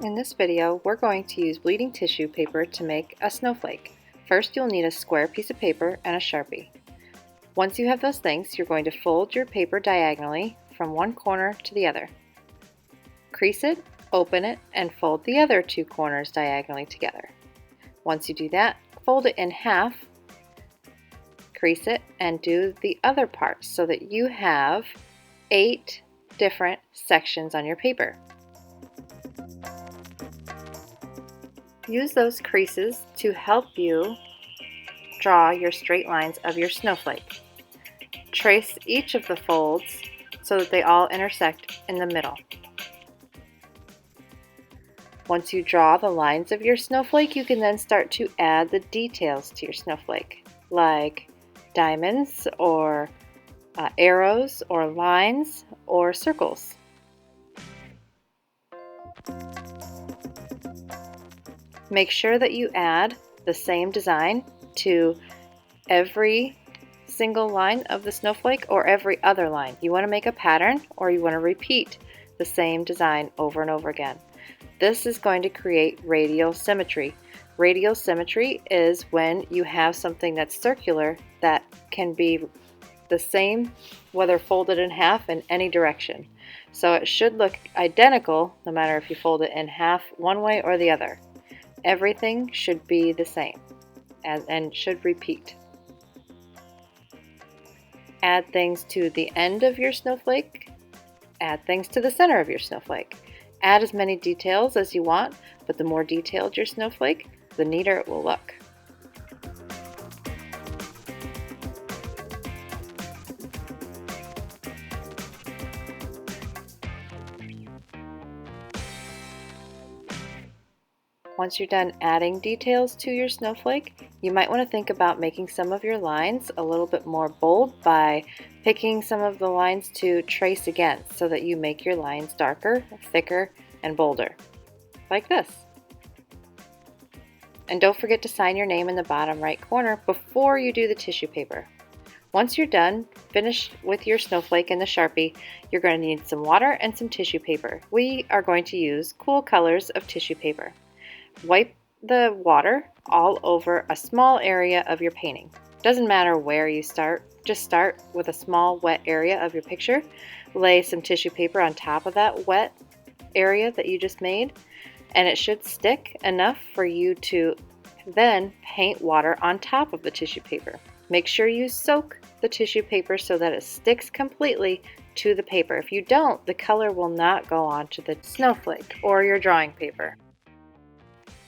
In this video, we're going to use bleeding tissue paper to make a snowflake. First, you'll need a square piece of paper and a Sharpie. Once you have those things, you're going to fold your paper diagonally from one corner to the other. Crease it, open it, and fold the other two corners diagonally together. Once you do that, fold it in half, crease it, and do the other part so that you have 8 different sections on your paper. Use those creases to help you draw your straight lines of your snowflake. Trace each of the folds so that they all intersect in the middle. Once you draw the lines of your snowflake, you can then start to add the details to your snowflake, like diamonds or arrows or lines or circles. Make sure that you add the same design to every single line of the snowflake or every other line. You want to make a pattern or you want to repeat the same design over and over again. This is going to create radial symmetry. Radial symmetry is when you have something that's circular that can be the same whether folded in half in any direction. So it should look identical no matter if you fold it in half one way or the other. Everything should be the same and should repeat. Add things to the end of your snowflake. Add things to the center of your snowflake. Add as many details as you want, but the more detailed your snowflake, the neater it will look. Once you're done adding details to your snowflake, you might want to think about making some of your lines a little bit more bold by picking some of the lines to trace against so that you make your lines darker, thicker, and bolder, like this. And don't forget to sign your name in the bottom right corner before you do the tissue paper. Once you're done, finish with your snowflake and the Sharpie, you're going to need some water and some tissue paper. We are going to use cool colors of tissue paper. Wipe the water all over a small area of your painting. Doesn't matter where you start, just start with a small wet area of your picture. Lay some tissue paper on top of that wet area that you just made, and it should stick enough for you to then paint water on top of the tissue paper. Make sure you soak the tissue paper so that it sticks completely to the paper. If you don't, the color will not go onto the snowflake or your drawing paper.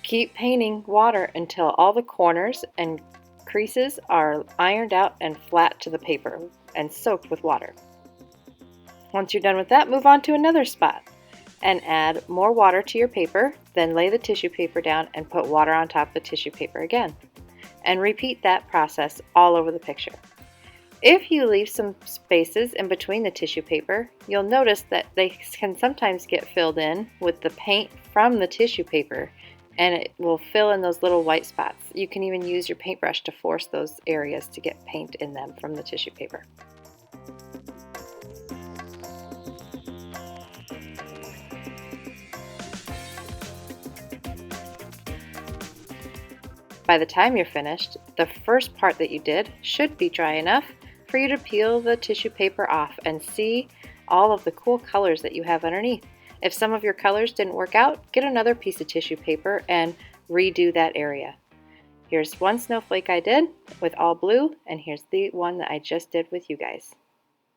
Keep painting water until all the corners and creases are ironed out and flat to the paper and soaked with water. Once you're done with that, move on to another spot and add more water to your paper, then lay the tissue paper down and put water on top of the tissue paper again. And repeat that process all over the picture. If you leave some spaces in between the tissue paper, you'll notice that they can sometimes get filled in with the paint from the tissue paper, and it will fill in those little white spots. You can even use your paintbrush to force those areas to get paint in them from the tissue paper. By the time you're finished, the first part that you did should be dry enough for you to peel the tissue paper off and see all of the cool colors that you have underneath. If some of your colors didn't work out, get another piece of tissue paper and redo that area. Here's one snowflake I did with all blue, and here's the one that I just did with you guys.